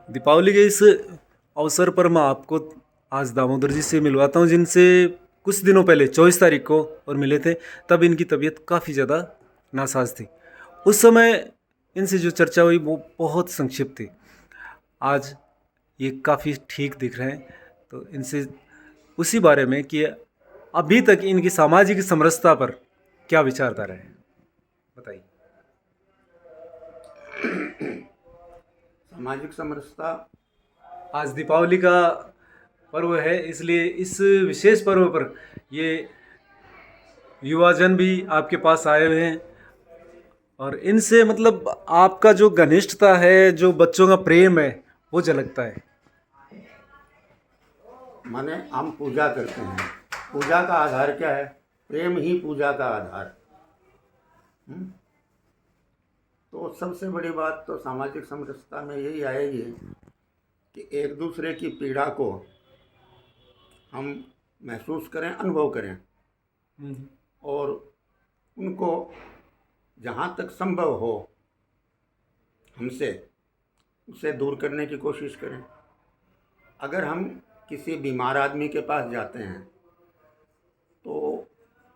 दीपावली के इस अवसर पर मैं आपको आज दामोदर जी से मिलवाता हूँ, जिनसे कुछ दिनों पहले 24 तारीख को और मिले थे। तब इनकी तबीयत काफ़ी ज़्यादा नासाज थी। उस समय इनसे जो चर्चा हुई वो बहुत संक्षिप्त थी। आज ये काफ़ी ठीक दिख रहे हैं। तो इनसे उसी बारे में कि अभी तक इनकी सामाजिक समरसता पर क्या विचारधारा है, बताइए। सामाजिक समरसता आज दीपावली का पर्व है, इसलिए इस विशेष पर्व पर ये युवाजन भी आपके पास आए हुए हैं और इनसे मतलब आपका जो घनिष्ठता है, जो बच्चों का प्रेम है, वो झलकता है। माने हम पूजा करते हैं। पूजा का आधार क्या है? प्रेम ही पूजा का आधार। हम्म? तो सबसे बड़ी बात तो सामाजिक समरसता में यही आएगी कि एक दूसरे की पीड़ा को हम महसूस करें, अनुभव करें और उनको जहाँ तक संभव हो हमसे उसे दूर करने की कोशिश करें। अगर हम किसी बीमार आदमी के पास जाते हैं तो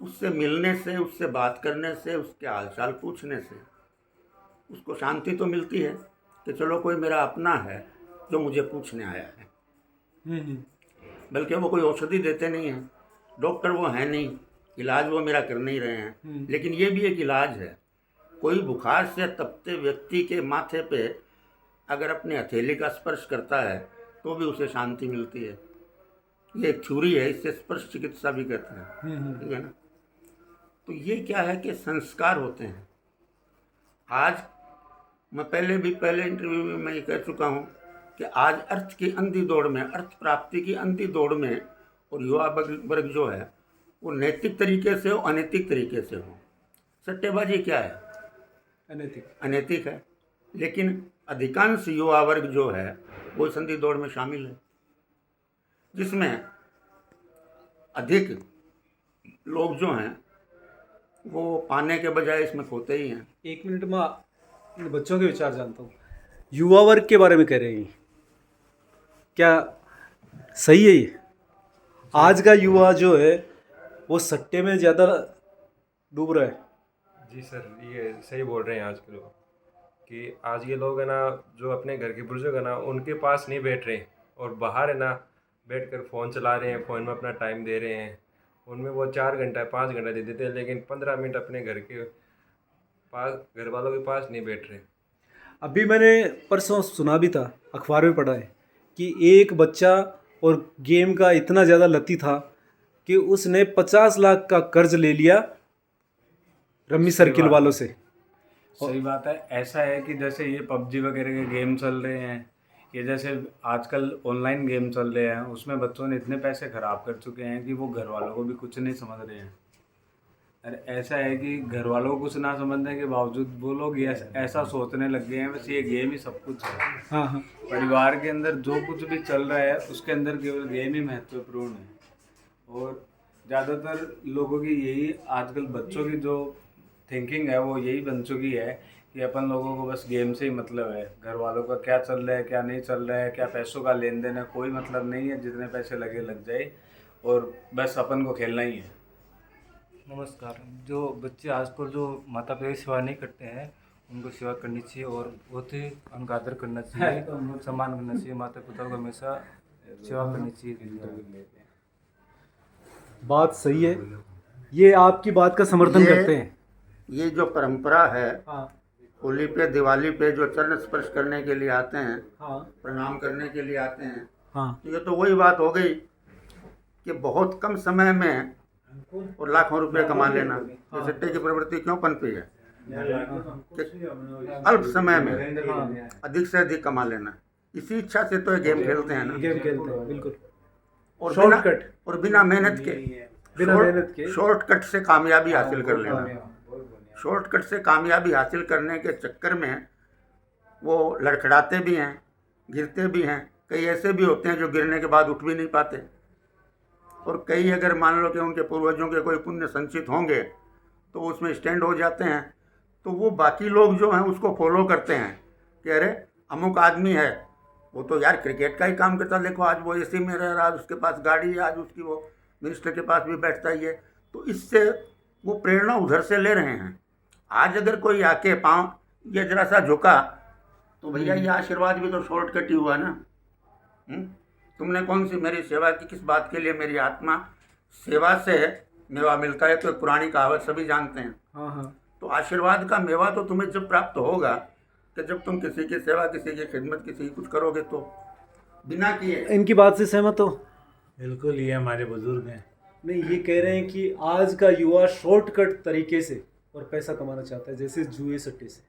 उससे मिलने से, उससे बात करने से, उसके हालचाल पूछने से उसको शांति तो मिलती है कि चलो कोई मेरा अपना है जो मुझे पूछने आया है। बल्कि वो कोई औषधि देते नहीं हैं, डॉक्टर वो हैं नहीं, इलाज वो मेरा कर नहीं रहे हैं, लेकिन ये भी एक इलाज है। कोई बुखार से तपते व्यक्ति के माथे पे अगर अपने हथेली का स्पर्श करता है तो भी उसे शांति मिलती है। ये एक थ्योरी है, इससे स्पर्श चिकित्सा भी कहते हैं, ठीक है ना। तो ये क्या है कि संस्कार होते हैं। आज मैं पहले इंटरव्यू में मैं ये कह चुका हूँ कि आज अर्थ की अंधी दौड़ में, अर्थ प्राप्ति की अंधी दौड़ में और युवा वर्ग जो है वो नैतिक तरीके से हो, अनैतिक तरीके से हो। सट्टेबाजी क्या है? अनैतिक है। लेकिन अधिकांश युवा वर्ग जो है वो इस अंधी दौड़ में शामिल है, जिसमें अधिक लोग जो हैं वो पाने के बजाय इसमें खोते ही हैं। 1 मिनट में इन बच्चों के विचार जानता हूँ। युवा वर्ग के बारे में कह रहे हैं, क्या सही है ये? आज का युवा जो है वो सट्टे में ज़्यादा डूब रहा है। जी सर, ये सही बोल रहे हैं आज के लोग कि आज ये लोग है ना, जो अपने घर के बुजुर्ग है ना, उनके पास नहीं बैठ रहे और बाहर है ना बैठकर फ़ोन चला रहे हैं, फ़ोन में अपना टाइम दे रहे हैं। उनमें वो 4 घंटा 5 घंटा दे देते हैं, लेकिन 15 मिनट अपने घर के पास, घर वालों के पास नहीं बैठ रहे। अभी मैंने परसों सुना भी था, अखबार में पढ़ा है कि एक बच्चा और गेम का इतना ज़्यादा लती था कि उसने 50 लाख का कर्ज ले लिया रम्मी सर्किल वालों से। सही बात है। ऐसा है कि जैसे ये पबजी वगैरह के गेम चल रहे हैं, ये जैसे आजकल ऑनलाइन गेम चल रहे हैं, उसमें बच्चों ने इतने पैसे खराब कर चुके हैं कि वो घर वालों को भी कुछ नहीं समझ रहे हैं। और ऐसा है कि घर वालों को कुछ ना समझने के बावजूद वो लोग ये ऐसा सोचने लग गए हैं बस ये गेम ही सब कुछ है। हाँ हाँ, परिवार के अंदर जो कुछ भी चल रहा है उसके अंदर केवल गेम ही महत्वपूर्ण है। और ज़्यादातर लोगों की यही, आजकल बच्चों की जो थिंकिंग है वो यही बन चुकी है कि अपन लोगों को बस गेम से ही मतलब है। घर वालों का क्या चल रहा है, क्या नहीं चल रहा है, क्या पैसों का लेन देन है, कोई मतलब नहीं है। जितने पैसे लगे लग जाए और बस अपन को खेलना ही है। नमस्कार। जो बच्चे आजकल जो माता पिता की सेवा नहीं करते हैं उनको सेवा करनी चाहिए और बहुत ही उनका आदर करना चाहिए, सम्मान करना चाहिए। माता पिता को हमेशा सेवा करनी चाहिए। बात सही है, ये आपकी बात का समर्थन करते हैं। ये जो परंपरा है, हाँ होली पे, दिवाली पे जो चरण स्पर्श करने के लिए आते हैं, हाँ प्रणाम करने के लिए आते हैं, हाँ, तो ये तो वही बात हो गई कि बहुत कम समय में और लाखों रुपए कमा लेना। ये सट्टे की प्रवृत्ति क्यों पनपी है? कि अल्प समय में अधिक से अधिक कमा लेना, इसी इच्छा से तो ये गेम खेलते हैं ना। गेम खेलते हैं, बिल्कुल। और शॉर्टकट, बिना मेहनत के शॉर्टकट से कामयाबी हासिल कर लेना। शॉर्टकट से कामयाबी हासिल करने के चक्कर में वो लड़खड़ाते भी हैं, गिरते भी हैं। कई ऐसे भी होते हैं जो गिरने के बाद उठ भी नहीं पाते। और कई अगर मान लो कि उनके पूर्वजों के कोई पुण्य संचित होंगे तो उसमें स्टैंड हो जाते हैं, तो वो बाकी लोग जो हैं उसको फॉलो करते हैं कि अरे अमुक आदमी है वो तो यार क्रिकेट का ही काम करता, देखो आज वो एसी में रह रहा है, उसके पास गाड़ी है, आज उसकी वो मिनिस्टर के पास भी बैठता ही है। तो इससे वो प्रेरणा उधर से ले रहे हैं। आज अगर कोई आके पाँव ये जरा सा झुका तो भैया ये आशीर्वाद भी तो शॉर्टकट ही हुआ ना। तुमने कौन सी मेरी सेवा की, किस बात के लिए? मेरी आत्मा सेवा से मेवा मिलता है, तो एक पुरानी कहावत सभी जानते हैं। हाँ हाँ। तो आशीर्वाद का मेवा तो तुम्हें जब प्राप्त होगा कि जब तुम किसी की सेवा, किसी की खिदमत, किसी की कुछ करोगे, तो बिना किए। इनकी बात से सहमत हो? बिल्कुल, ये हमारे बुजुर्ग हैं। नहीं, ये कह रहे हैं कि आज का युवा शॉर्टकट तरीके से और पैसा कमाना चाहता है, जैसे जुए सट्टे से।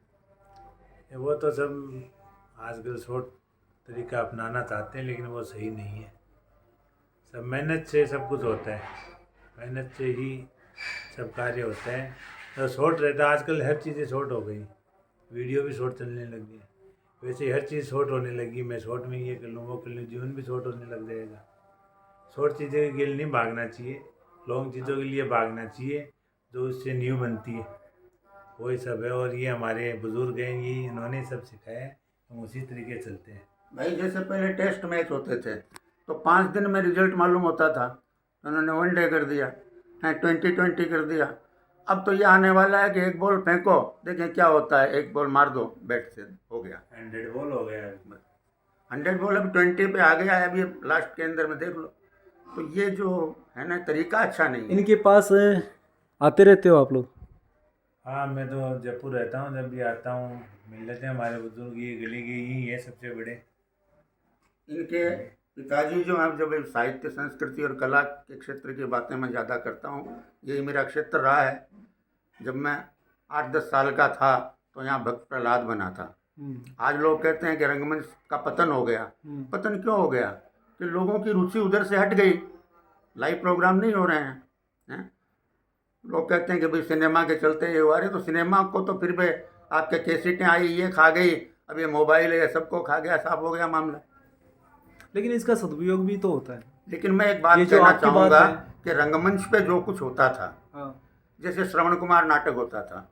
वो तो सब आजकल शॉर्ट तरीका अपनाना चाहते हैं, लेकिन वो सही नहीं है। सब मेहनत से सब कुछ होता है, मेहनत से ही सब कार्य होता है। तो शॉर्ट रहता है, आजकल हर चीज़ें शॉर्ट हो गई, वीडियो भी शॉर्ट चलने लगी है, वैसे ही हर चीज़ शॉर्ट होने लगी। मैं शॉर्ट में ये कर लूँ, वो कर लूँ, जीवन भी शॉर्ट होने लग जाएगा। शॉर्ट चीज़ों के लिए नहीं भागना चाहिए, लॉन्ग चीज़ों के लिए भागना चाहिए, जो उससे न्यू बनती है, वही सब है। और ये हमारे बुजुर्ग हैं, ये इन्होंने सब सिखाया है, हम उसी तरीके से चलते हैं। भाई जैसे पहले टेस्ट मैच होते थे तो 5 दिन में रिजल्ट मालूम होता था, उन्होंने 1 डे कर दिया है, 20-20 कर दिया। अब तो ये आने वाला है कि 1 बॉल फेंको, देखें क्या होता है, 1 बॉल मार दो बैट से, हो गया 100 बॉल हो गया। 100 बॉल, अब 20 पे आ गया है, अभी लास्ट के अंदर में देख लो। तो ये जो है ना तरीका अच्छा नहीं है। इनके पास आते रहते हो आप लोग? हाँ, मैं तो जयपुर रहता हूँ, जब भी आता हूँ मिल लेते हैं हमारे बुजुर्ग। ये गली के ही है सबसे बड़े। इनके पिताजी जो हैं, जब साहित्य, संस्कृति और कला के क्षेत्र की बातें मैं ज़्यादा करता हूँ, यही मेरा क्षेत्र रहा है। जब मैं 8-10 साल का था तो यहाँ भक्त प्रहलाद बना था। आज लोग कहते हैं कि रंगमंच का पतन हो गया। पतन क्यों हो गया? कि लोगों की रुचि उधर से हट गई, लाइव प्रोग्राम नहीं हो रहे हैं। लोग कहते हैं कि भाई सिनेमा के चलते ये हुआ। रहे तो सिनेमा को तो फिर भी आपके कैसेटें आई, ये खा गई, अब ये मोबाइल है, सबको खा गया, साफ हो गया मामला। लेकिन इसका सदुपयोग भी तो होता है। लेकिन मैं एक बात ये जो कहना आपकी बात चाहूँगा है। कि रंगमंच पे जो कुछ होता था, हाँ। जैसे श्रवण कुमार नाटक होता था,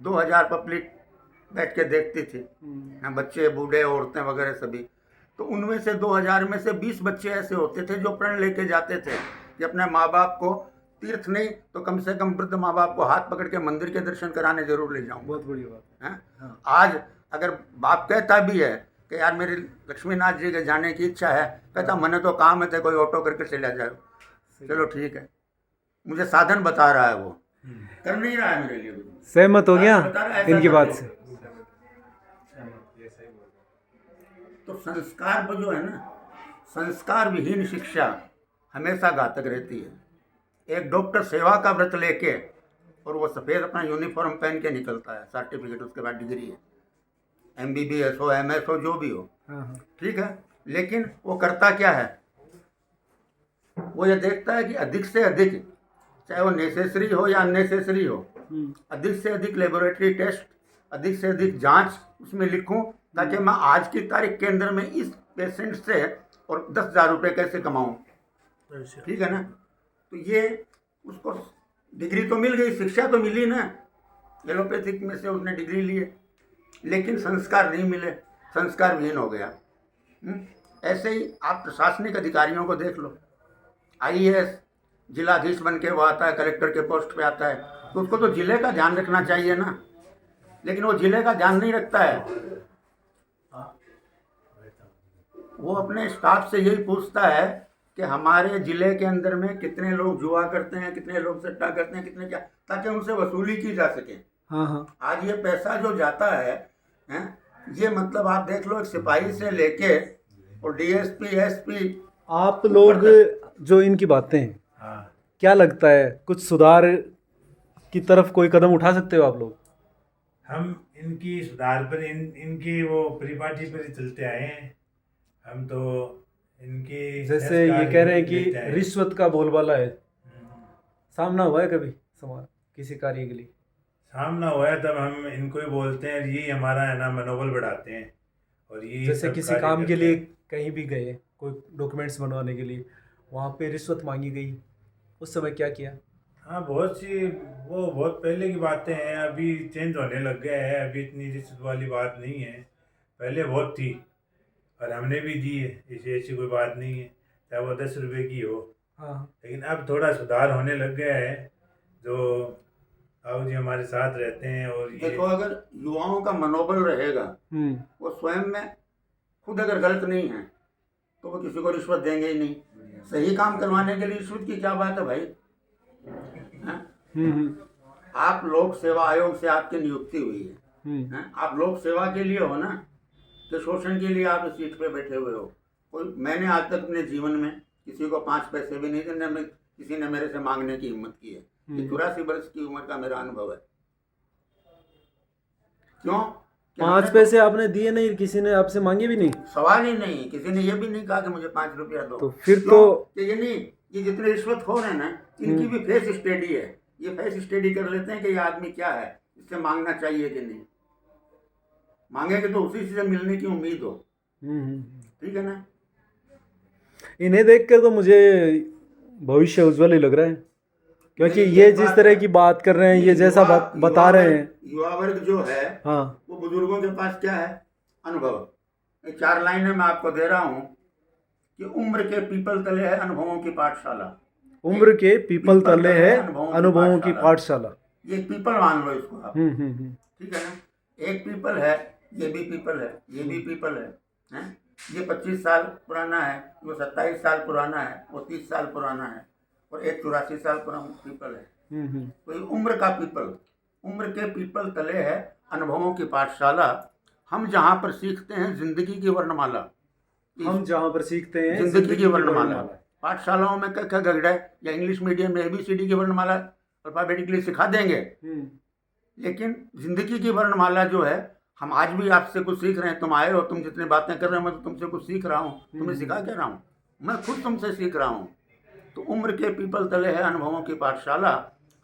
2000 पब्लिक बैठ के देखती थी, बच्चे, बूढ़े, औरतें वगैरह सभी। तो उनमें से 2000 में से 20 बच्चे ऐसे होते थे जो प्रण लेके जाते थे कि अपने माँ बाप को तीर्थ नहीं तो कम से कम वृद्ध माँ बाप को हाथ पकड़ के मंदिर के दर्शन कराने जरूर ले जाऊँ। बहुत बड़ी बात है। हाँ। आज अगर बाप कहता भी है कि यार मेरी लक्ष्मीनाथ जी के जाने की इच्छा है, कहता मैंने तो काम है, तो कोई ऑटो करके चला जाओ। चलो ठीक है, मुझे साधन बता रहा है, वो कर नहीं रहा है मेरे लिए। सहमत हो गया बता रहा है, ऐसा इनकी कर बात लो। से? तो संस्कार पर जो है ना, संस्कार विहीन शिक्षा हमेशा घातक रहती है। एक डॉक्टर सेवा का व्रत लेके और वो सफ़ेद अपना यूनिफॉर्म पहन के निकलता है, सर्टिफिकेट, उसके बाद डिग्री है, MBBS हो, MS हो, जो भी हो, ठीक है। लेकिन वो करता क्या है? वो ये देखता है कि अधिक से अधिक, चाहे वो नेसेसरी हो या अननेसेसरी हो, अधिक से अधिक लेबोरेटरी टेस्ट, अधिक से अधिक जांच उसमें लिखूं, ताकि मैं आज की तारीख के अंदर में इस पेशेंट से और 10,000 रुपये कैसे कमाऊं। ठीक है ना? तो ये उसको डिग्री तो मिल गई, शिक्षा तो मिली ना, एलोपैथिक में से उसने डिग्री ली है, लेकिन संस्कार नहीं मिले, संस्कार विहीन हो गया। ऐसे ही आप प्रशासनिक अधिकारियों को देख लो, IAS जिलाधीश बन के वो आता है, कलेक्टर के पोस्ट पे आता है, तो उसको तो जिले का ध्यान रखना चाहिए ना, लेकिन वो जिले का ध्यान नहीं रखता है। वो अपने स्टाफ से यही पूछता है कि हमारे ज़िले के अंदर में कितने लोग जुआ करते हैं, कितने लोग सट्टा करते हैं, कितने क्या, ताकि उनसे वसूली की जा सके। हाँ। आज ये पैसा जो जाता है, ये मतलब आप देख लो, एक सिपाही से लेके और DSP SP। आप लोग जो इनकी बातें हैं, हाँ, क्या लगता है कुछ सुधार की तरफ कोई कदम उठा सकते हो आप लोग? हम इनकी सुधार पर इनकी वो परिपाटी पर ही चलते आए हैं। हम तो इनकी जैसे ये कह रहे हैं कि लेते आए। रिश्वत का बोलबाला है, सामना हुआ है कभी समाज किसी कार्य के लिए? सामना हुआ है, तब हम इनको ही बोलते हैं, यही हमारा है ना मनोबल बढ़ाते हैं। और ये जैसे सब किसी कार्य काम के करते लिए हैं। कहीं भी गए, कोई डॉक्यूमेंट्स बनवाने के लिए, वहाँ पे रिश्वत मांगी गई, उस समय क्या किया? हाँ, बहुत सी, वो बहुत पहले की बातें हैं, अभी चेंज होने लग गया है, अभी इतनी रिश्वत वाली बात नहीं है, पहले बहुत थी, और हमने भी दी है, इसे ऐसी कोई बात नहीं है, चाहे वो 10 रुपये की हो। हाँ लेकिन अब थोड़ा सुधार होने लग गया है, जो बाबू जी हमारे साथ रहते हैं। और ये देखो, अगर युवाओं का मनोबल रहेगा, वो स्वयं में खुद अगर गलत नहीं है तो वो किसी को रिश्वत देंगे ही नहीं। सही काम करवाने के लिए रिश्वत की क्या बात है भाई? हैं? आप लोक सेवा आयोग से आपकी नियुक्ति हुई है, आप लोक सेवा के लिए हो ना, कि शोषण के लिए आप इस सीट पे बैठे हुए हो? कोई, मैंने आज तक अपने जीवन में किसी को 5 पैसे भी नहीं दिए, न किसी ने मेरे से मांगने की हिम्मत की है। ये 84 वर्ष की उम्र का मेरा अनुभव है। क्यों? कि 5 हमने पैसे आपने दिए नहीं, किसी ने आपसे मांगे भी नहीं? सवाल ही नहीं, किसी ने ये भी नहीं कहा कि मुझे 5 रुपया दो। तो फिर क्यों? तो कि ये नहीं, ये जितने रिश्वत खो रहे हैं ना, इनकी भी फेस स्टडी है। ये फेस स्टडी कर लेते हैं कि ये आदमी क्या है, इससे मांगना चाहिए कि नहीं। मांगेंगे तो उसी से मिलने की उम्मीद हो, ठीक है ना? इन्हें देखकर तो मुझे भविष्य उज्जवल ही लग रहा है, क्योंकि नहीं, ये एक जिस बात तरह है, की बात कर रहे हैं, ये जैसा बता रहे हैं। युवा वर्ग जो है, हाँ वो बुजुर्गों के पास क्या है? अनुभव। ये 4 लाइनें मैं आपको दे रहा हूँ कि उम्र के पीपल तले है अनुभवों की पाठशाला। उम्र के पीपल तले है अनुभवों की पाठशाला। ये पीपल मान लो इसको आप, हम्म। ठीक है ना? एक पीपल है, ये भी पीपल है, ये भी पीपल है, हैं? ये 25 साल पुराना है, वो 27 साल पुराना है, वो 30 साल पुराना है, और एक 84 साल पुराना पीपल है। तो ये उम्र का पीपल, उम्र के पीपल तले है अनुभवों की पाठशाला। हम जहाँ पर सीखते हैं जिंदगी की वर्णमाला, हम जहाँ पर सीखते हैं जिंदगी की वर्णमाला। पाठशालाओं में क्या गगड़ा है, या इंग्लिश मीडियम में ABCD की वर्णमाला अल्फाबेटिकली सिखा देंगे, लेकिन जिंदगी की वर्णमाला जो है, हम आज भी आपसे कुछ सीख रहे हैं। तुम आए हो, तुम जितनी बातें कर रहे हो, मैं तो तुमसे कुछ सीख रहा हूँ। तुम्हें सिखा क्या रहा हूँ? मैं खुद तुमसे सीख रहा हूँ। तो उम्र के पीपल तले है अनुभवों की पाठशाला।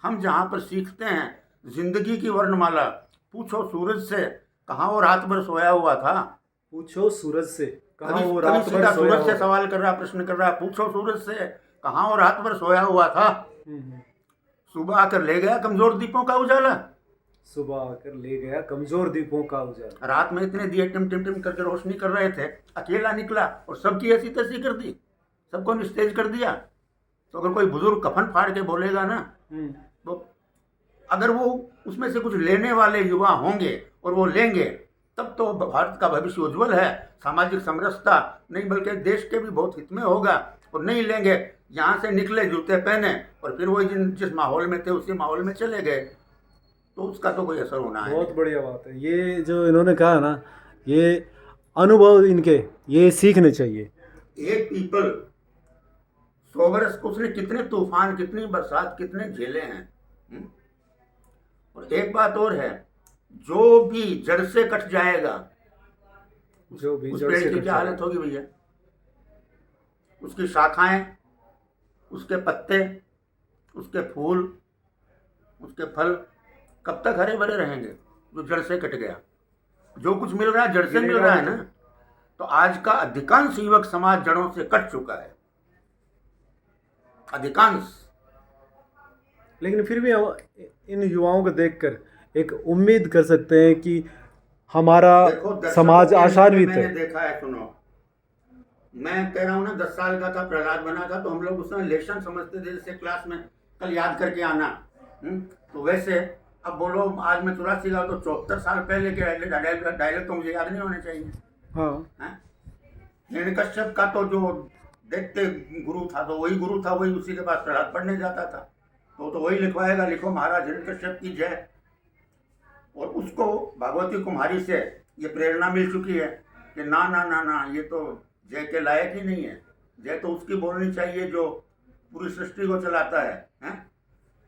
हम जहाँ पर सीखते हैं जिंदगी की वर्णमाला। पूछो सूरज से कहाँ वो रात भर सोया हुआ था। पूछो सूरज से कहाँ वो कभी रात भर सीधा सोया सूरज से हुआ। सवाल कर रहा, प्रश्न कर रहा। पूछो सूरज से कहाँ वो रात भर सोया हुआ था। सुबह आकर ले गया कमजोर दीपों का उजाला। सुबह आकर ले गया कमजोर दीपों का उजाला। रात में इतने दिए टिम टिम टिम करके रोशनी कर रहे थे, अकेला निकला और सबकी ऐसी तैसी कर दी, सबको निस्तेज कर दिया। तो अगर कोई बुजुर्ग कफन फाड़ के बोलेगा ना, तो अगर वो उसमें से कुछ लेने वाले युवा होंगे और वो लेंगे, तब तो भारत का भविष्य उज्जवल है। सामाजिक समरसता नहीं बल्कि देश के भी बहुत हित में होगा। और नहीं लेंगे, यहाँ से निकले जूते पहने और फिर वो जिस माहौल में थे उसी माहौल में चले गए, तो उसका तो कोई असर होना है। बहुत बढ़िया बात है ये जो इन्होंने कहा ना, ये अनुभव इनके ये सीखने चाहिए। एक पीपल 100 वर्ष को उसने कितने तूफान, कितनी बरसात, कितने झेले हैं। और एक बात और है, जो भी जड़ से कट जाएगा, जो भी उस जड़ पेड़ से की कट क्या हालत होगी भैया? उसकी शाखाएं, उसके पत्ते, उसके फूल, उसके फल कब तक हरे भरे रहेंगे? जो जड़ से कट गया। जो कुछ मिल रहा है जड़ से मिल रहा है ना। तो आज का अधिकांश युवक समाज जड़ों से कट चुका है, अधिकांश। लेकिन फिर भी हम इन युवाओं को देखकर एक उम्मीद कर सकते हैं कि हमारा देखो, दर्शकों समाज के आशान्वित मैंने है। देखा है, सुनो, मैं कह रहा हूँ ना, 10 साल का था, प्रहलाद बना था, तो हम लोग उस समय लेसन समझते थे, जैसे क्लास में कल याद करके आना। तो वैसे अब बोलो, आज मैं 84 का, तो 74 साल पहले के डायलॉग तो मुझे याद नहीं होने चाहिए। हाँ हिरण्यकश्यप का तो जो देखते गुरु था, तो वही गुरु था, वही उसी के पास प्रहलाद पढ़ने जाता था। तो वही लिखवाएगा, लिखो महाराज हिरण्यकश्यप की जय। और उसको भगवती कुमारी से ये प्रेरणा मिल चुकी है कि ना ना ना ना, ये तो जय के लायक ही नहीं है। जय तो उसकी बोलनी चाहिए जो पूरी सृष्टि को चलाता है?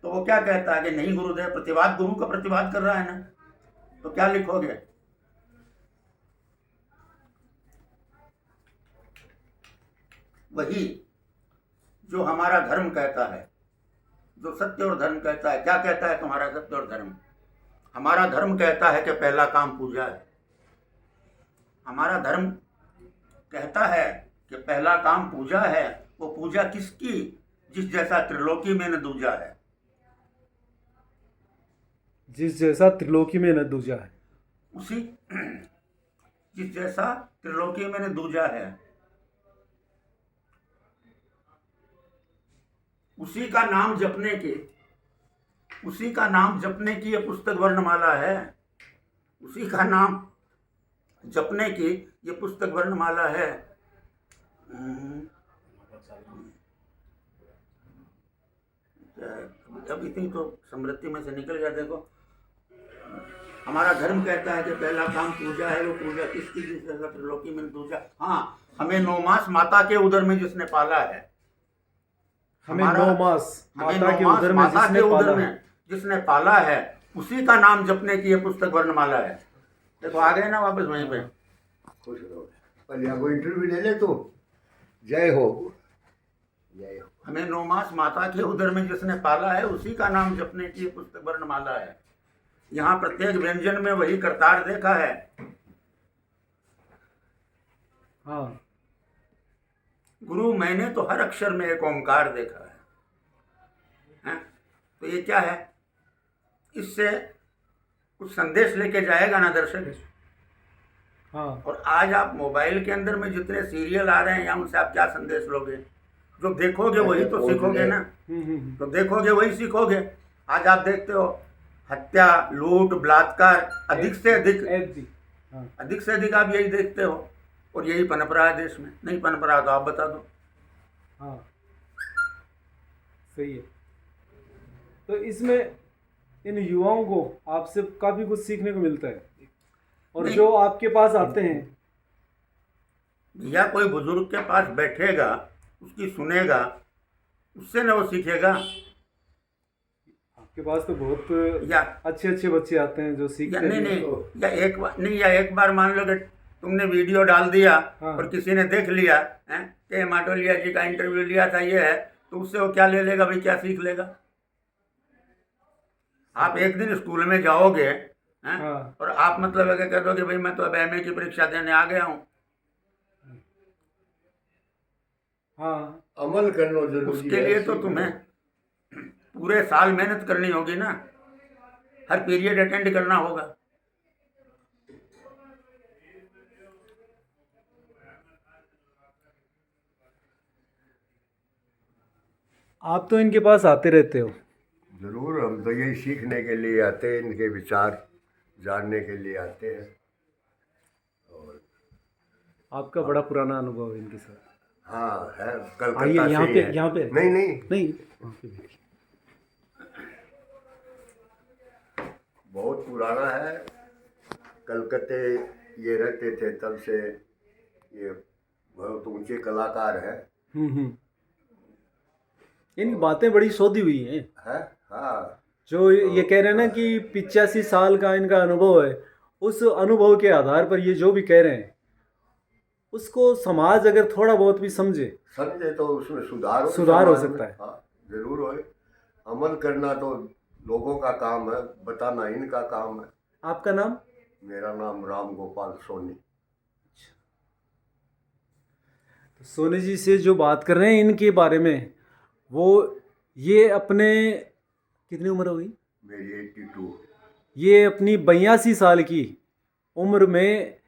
तो वो क्या कहता है कि नहीं गुरुदेव, प्रतिवाद गुरु का प्रतिवाद कर रहा है ना, तो क्या लिखोगे? वही जो हमारा धर्म कहता है, जो सत्य और धर्म कहता है। क्या कहता है तुम्हारा सत्य और धर्म? हमारा धर्म कहता है कि पहला काम पूजा है। हमारा धर्म कहता है कि पहला काम पूजा है। वो पूजा किसकी? जिस जैसा त्रिलोकी में न दूजा है। जिस जैसा त्रिलोकी में न दूजा है। उसी जिस जैसा त्रिलोकी में दूजा है, उसी का नाम जपने की ये पुस्तक वर्णमाला है। उसी का नाम जपने की ये पुस्तक वर्णमाला है। अब इतनी तो स्मृति में से निकल गया। देखो, हमारा धर्म कहता है कि पहला काम पूजा है। वो पूजा किसकी? जिसने त्रिलोकी में दूजा। हाँ, हमें 9 मास माता के उदर में जिसने पाला है। हमें 9 मास माता के उदर में जिसने पाला है, उसी का नाम जपने की ये पुस्तक वर्णमाला है। देखो, आ गए ना वापस वहीं पे। खुश रहो। पर यहाँ को इंटरव्यू ले ले तो। जय हो, जय हो। हमें 9 मास माता के उदर में जिसने पाला है, उसी का नाम जपने की ये पुस्तक वर्णमाला है। यहाँ प्रत्येक व्यंजन में वही करतार देखा है। हाँ, गुरु, मैंने तो हर अक्षर में एक ओंकार देखा है। तो ये क्या है? इससे कुछ संदेश लेके जाएगा ना दर्शक। हाँ। और आज आप मोबाइल के अंदर में जितने सीरियल आ रहे हैं, या उनसे आप क्या संदेश लोगे? जो देखोगे वही तो सीखोगे ना। तो देखोगे वही सीखोगे। आज आप देखते हो हत्या, लूट, बलात्कार, अधिक से अधिक आप यही देखते हो। और यही पनप रहा है देश में। नहीं पनप रहा तो आप बता दो। हाँ, सही है। तो इसमें इन युवाओं को आपसे काफी कुछ सीखने को मिलता है। और जो आपके पास आते हैं, या कोई बुजुर्ग के पास बैठेगा, उसकी सुनेगा, उससे ना वो सीखेगा। आपके पास तो बहुत या अच्छे बच्चे आते हैं जो सीखते हैं। या एक बार मान लो कि तुमने वीडियो डाल दिया। हाँ। और किसी ने देख लिया है कि माटोलिया जी का इंटरव्यू लिया था, ये है, तो उससे वो क्या ले लेगा भाई? क्या सीख लेगा? आप एक दिन स्कूल में जाओगे हैं? हाँ। और आप मतलब है कह दोगे भाई मैं तो अब एमए की परीक्षा देने आ गया हूँ। हाँ, अमल करना जरूरी है। उसके लिए तो तुम्हें पूरे साल मेहनत करनी होगी ना। हर पीरियड अटेंड करना होगा। आप तो इनके पास आते रहते हो। जरूर, हम तो यही सीखने के लिए आते हैं, इनके विचार जानने के लिए आते हैं। और आपका बड़ा पुराना अनुभव है इनके साथ। हाँ है, आइए कलकत्ता यहाँ से पे, ही है। यहाँ पे नहीं नहीं, वहाँ पे बैठिए। बहुत पुराना है। कलकत्ते ये रहते थे तब से। ये बहुत ऊंचे कलाकार है। इनकी बातें बड़ी शोधी हुई हैं। है, हाँ। जो ये कह रहे हैं ना कि 85 साल का इनका अनुभव है, उस अनुभव के आधार पर ये जो भी कह रहे हैं, उसको समाज अगर थोड़ा बहुत भी समझे तो उसमें सुधार हो समाज सकता है। हाँ, जरूर हो। अमल करना तो लोगों का काम है, बताना इनका काम है। आपका नाम? मेरा नाम राम गोपाल सोनी। तो सोनी जी से जो बात कर रहे हैं इनके बारे में, वो ये अपने कितनी उम्र होगी? मेरी 82। ये अपनी 82 साल की उम्र में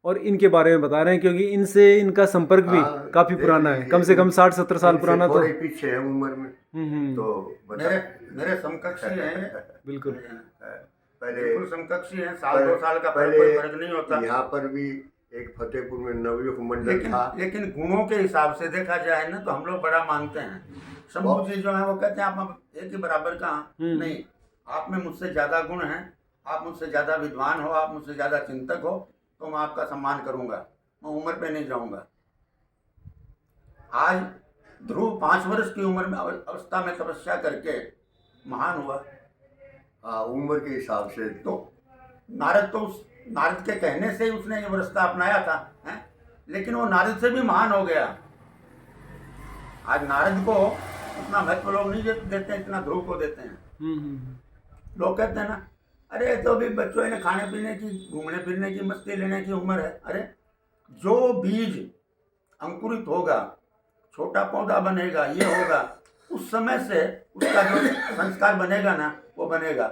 और इनके बारे में बता रहे हैं, क्योंकि इनसे इनका संपर्क भी काफी पुराना है। कम से कम 60-70 साल पुराना। तो थोड़े पीछे है उम्र में। तो मेरे समकक्षी हैं। बिल्कुल पहले समकक्षी हैं। 1-2 साल का कोई फर्क नहीं होता। यहाँ पर भी एक फतेहपुर में नवयुग मंडल था। लेकिन गुणों के हिसाब से देखा जाए ना, तो हम लोग बड़ा मानते हैं। शंभू जी जो है वो कहते हैं आप एक ही बराबर का। नहीं, आप में मुझसे ज़्यादा गुण हैं, आप मुझसे ज़्यादा विद्वान हो, आप मुझसे ज़्यादा चिंतक हो, तो मैं आपका सम्मान करूंगा। मैं उम्र पे नहीं जाऊंगा। आज ध्रुव 5 वर्ष की उम्र में अवस्था में तपस्या करके महान हुआ। हाँ, उम्र के हिसाब से। तो नारद के कहने से ही उसने ये रास्ता अपनाया था, है? लेकिन वो नारद से भी महान हो गया। आज नारद को उतना महत्व लोग नहीं देते हैं, इतना ध्रुव को देते हैं। लोग कहते हैं ना, अरे तो अभी बच्चों ने खाने पीने की, घूमने फिरने की, मस्ती लेने की उम्र है। अरे जो बीज अंकुरित होगा, छोटा पौधा बनेगा, ये होगा, उस समय से उसका जो संस्कार बनेगा ना, वो बनेगा।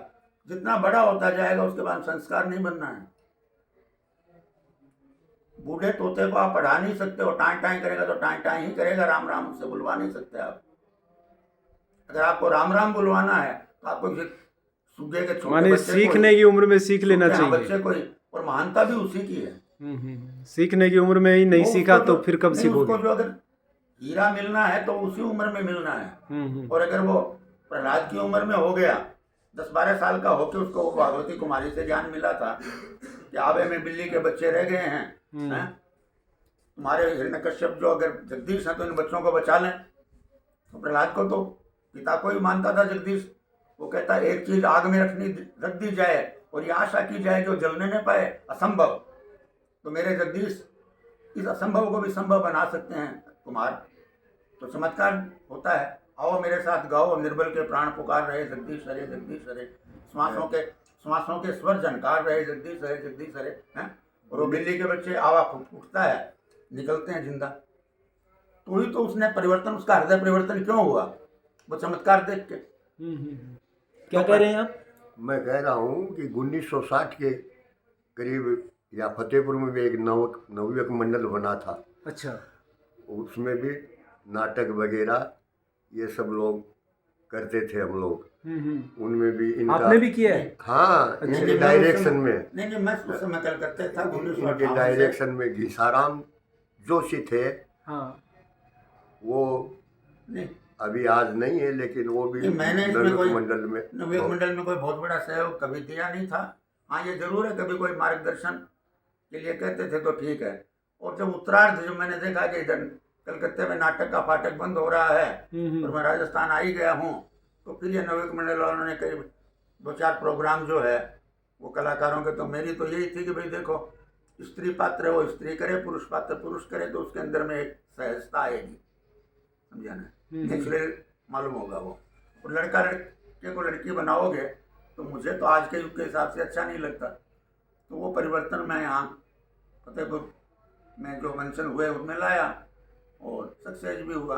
जितना बड़ा होता जाएगा उसके बाद संस्कार नहीं बनना है। बूढ़े तोते को आप पढ़ा नहीं सकते हो, टाई टाई करेगा तो टाई टाई ही करेगा, राम राम उससे बुलवा नहीं सकते आप। अगर आपको राम राम बुलवाना है तो आपको किसी सूखे के छोटे माने बच्चे को ही- सीखने की उम्र में सीख लेना हाँ, चाहिए। बच्चे को ही, और महानता भी उसी की है। सीखने की उम्र में ही नहीं वो सीखा उसको तो जो- फिर कब नहीं, सीखोगे। उसको जो अगर हीरा मिलना है तो उसी उम्र में मिलना है। और अगर वो प्रहलाद की उम्र में हो गया, 10-12 साल का होके उसको वो भगवती कुमारी से ज्ञान मिला था कि आबे में बिल्ली के बच्चे रह गए हैं, हैं? तुम्हारे हिरण्यकश्यप जो अगर जगदीश हैं तो इन बच्चों को बचा लें। तो प्रहलाद को तो पिता को ही मानता था जगदीश। वो कहता है एक चीज आग में रख दी जाए और ये आशा की जाए कि वो जलने न पाए, असंभव। तो मेरे जगदीश इस असंभव को भी संभव बना सकते हैं कुमार। तो चमत्कार होता है। आओ मेरे साथ गाओ, निर्बल के प्राण पुकार रहे जगदीश हरे जगदीश हरे, श्वासों के स्वर झनकार रहे जगदीश हरे जगदीश हरे, हैं? और वो बिल्ली के बच्चे आवा उठता है, निकलते हैं जिंदा। तो ही तो उसने परिवर्तन, उसका हृदय परिवर्तन क्यों हुआ? वो चमत्कार देख के। क्या कह रहे हैं आप? मैं कह रहा हूँ कि 1960 के करीब या फतेहपुर में भी एक नवयुवक मंडल बना था। अच्छा। उसमें भी नाटक वगैरह ये सब लोग करते थे हम लोग। उनमें भी इनका आपने भी किया है? हाँ, इनके डायरेक्शन में। नहीं मैं उस समय कल करते था। इनके डायरेक्शन में घीसाराम जोशी थे। हाँ। वो नहीं, अभी आज नहीं है, लेकिन वो भी मैंने इसमें नवयुवक कोई मंडल में नवयुवक मंडल में कोई बहुत बड़ा सहयोग कभी दिया नहीं था। हाँ, ये जरूर है कभी कोई मार्गदर्शन के लिए कहते थे तो ठीक है। और जब उत्तरार्ध जब मैंने देखा कि इधर कलकत्ते में नाटक का फाटक बंद हो रहा है और मैं राजस्थान आ ही गया हूँ, तो फिर ये नवयुवक मंडल वालों ने करीब 2-4 प्रोग्राम जो है वो कलाकारों के, तो मेरी तो यही थी कि भाई देखो, स्त्री पात्र वो स्त्री करे, पुरुष पात्र पुरुष करे, तो उसके अंदर में एक सहजता आएगी, समझा ना, नेचुरल मालूम होगा वो। और लड़का लड़के को लड़की बनाओगे तो मुझे तो आज के युग के हिसाब से अच्छा नहीं लगता। तो वो परिवर्तन मैं यहाँ फतेहपुर में जो मंचन हुए उनमें लाया और सक्सेस भी हुआ,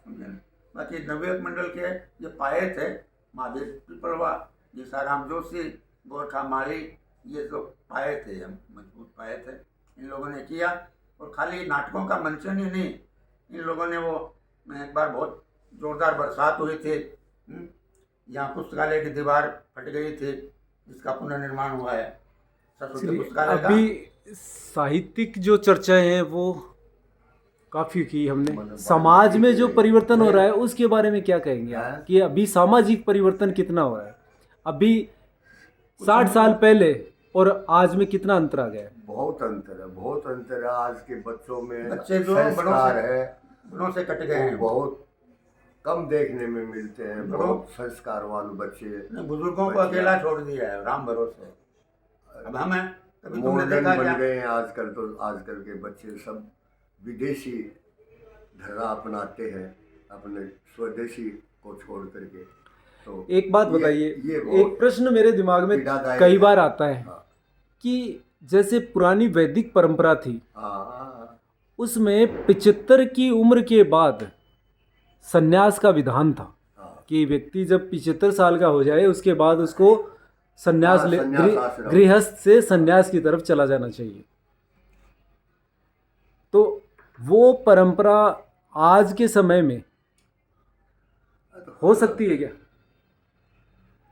समझे ना। बाकी नवयुवक मंडल के ये पाए थे महावीर पिपलवा, घीसाराम जोशी, गोरखा माली, ये जो पाए थे, हम मजबूत पाए थे, इन लोगों ने किया। और खाली नाटकों का मंचन ही नहीं, इन लोगों ने वो, एक बार बहुत जोरदार बरसात हुई थी, यहाँ पुस्तकालय की दीवार फट गई थी, जिसका पुनर्निर्माण हुआ है सरस्वती पुस्तकालय का। अभी साहित्यिक जो चर्चाएं हैं वो काफी की हमने। समाज में जो परिवर्तन हो रहा है उसके बारे में क्या कहेंगे आप? कि अभी सामाजिक परिवर्तन कितना हो रहा है? अभी 60 साल पहले और आज में कितना अंतर आ गया है? बहुत अंतर है, बहुत अंतर है। आज के बच्चों में बच्चे जो संस्कार है, बड़ों से कट गए वो हैं, बहुत कम देखने में मिलते हैं। बहुत संस्कारवान बच्चे, बुजुर्गों को अकेला छोड़ दिया है राम भरोसे। अब हमें कभी तुमने मॉडर्न देखा बन क्या? गए हैं आजकल। तो आजकल के बच्चे सब विदेशी धर्रा अपनाते हैं, अपने स्वदेशी को छोड़ करके। तो एक बात बताइए, ये एक प्रश्न मेरे दिमाग में पीड़ादायक कई है। बार आता है हाँ। कि जैसे पुरानी वैदिक परंपरा थी, हाँ, उसमें 75 की उम्र के बाद संन्यास का विधान था हाँ। कि व्यक्ति जब 75 साल का हो जाए उसके बाद उसको संन्यास हाँ, ले संन्यास आश्रम। गृहस्थ से संन्यास की तरफ चला जाना चाहिए। तो वो परंपरा आज के समय में हो सकती है क्या?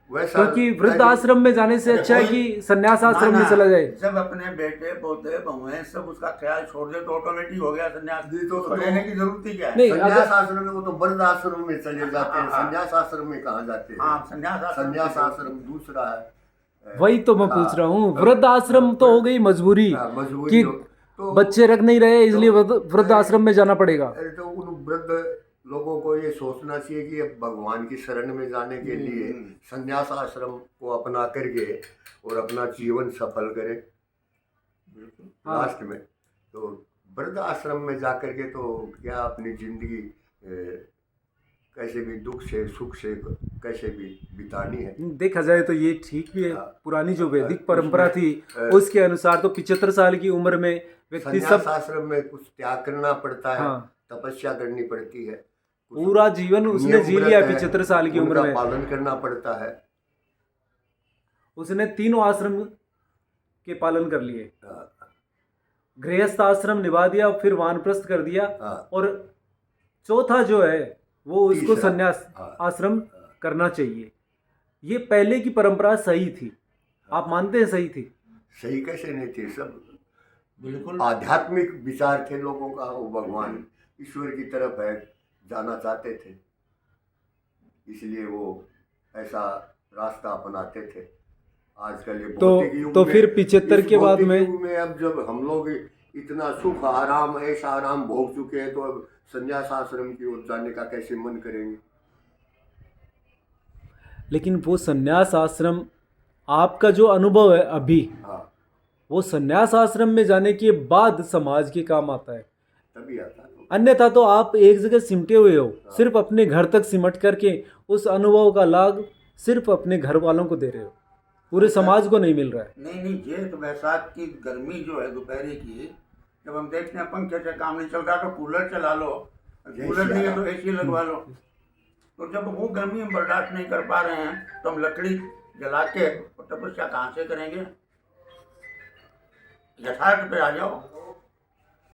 वैसा क्योंकि वृद्ध आश्रम में जाने से अच्छा है कि संन्यास आश्रम में चला जाए। जब अपने बेटे पोते बहुएं सब उसका ख्याल छोड़ दे तो ऑटोमेटिक हो गया संन्यास। जी, तो उसको लेने की जरूरत ही क्या है? नहीं, संन्यास आश्रम में वो तो वृद्ध आश्रम में चले जाते हैं, संन्यास आश्रम में कहाँ जाते हैं? हाँ, संन्यास संन्यास आश्रम दूसरा है। वही तो मैं पूछ रहा हूँ। वृद्ध आश्रम तो हो गई मजबूरी हाँ, मजबूरी कि हो। तो बच्चे रख नहीं रहे इसलिए वृद्ध आश्रम में जाना पड़ेगा। अरे तो उन वृद्ध लोगों को ये सोचना चाहिए कि अब भगवान की शरण में जाने के लिए संन्यास आश्रम को अपना करके और अपना जीवन सफल करें लास्ट में। तो वृद्ध आश्रम में जा करके तो क्या अपनी जिंदगी कैसे भी दुख से सुख से कैसे भी बितानी है। देखा जाए तो ये ठीक भी है। हाँ। पुरानी जो वैदिक परंपरा थी उसके अनुसार तो 75 साल की उम्र में व्यक्ति संन्यास सब आश्रम में कुछ त्याग करना पड़ता है, हाँ। तपस्या करनी पड़ती है, कुछ पूरा जीवन उसने नियम जी लिया व्रत है, 75 साल की उम्र उनका में। पालन करना पड़ता है। उसने तीनों आश्रम के पालन कर लिए। गृहस्थ आश्रम निभा दिया, फिर वानप्रस्थ कर दिया, हाँ। और चौथा जो है वो उसको तीसरा। संन्यास हाँ। आश्रम करना चाहिए। ये पहले की परंपरा सही थी, आप मानते हैं सही थी? सही कैसे नहीं थी, सब बिल्कुल आध्यात्मिक विचार थे लोगों का, वो भगवान ईश्वर की तरफ है जाना चाहते थे, इसलिए वो ऐसा रास्ता अपनाते थे। आजकल ये भौतिक युग तो में- फिर 75 इस के बाद भौतिक में युग में अब जब हम लोग इतना सुख आराम ऐसा आराम भोग चुके हैं, तो अब संन्यास आश्रम की ओर जाने का कैसे मन करेंगे? लेकिन वो संन्यास आश्रम, आपका जो अनुभव है अभी, हाँ, वो संन्यास आश्रम में जाने के बाद समाज के काम आता है। तभी आता है। अन्यथा तो आप एक जगह सिमटे हुए हो, सिर्फ अपने घर तक सिमट करके उस अनुभव का लाभ सिर्फ अपने घर वालों को दे रहे हो, पूरे समाज को नहीं मिल रहा है। नहीं नहीं, जेठ बैसाख की गर्मी जो है दोपहर की, जब हम देखते हैं पंखे से काम नहीं चल रहा तो कूलर चला लो, कूलर नहीं है तो एसी लगवा लो। तो जब वो गर्मी हम बर्दाश्त नहीं कर पा रहे हैं तो हम लकड़ी जला के तपस्या कहाँ से करेंगे? यथार्थ पे आ जाओ।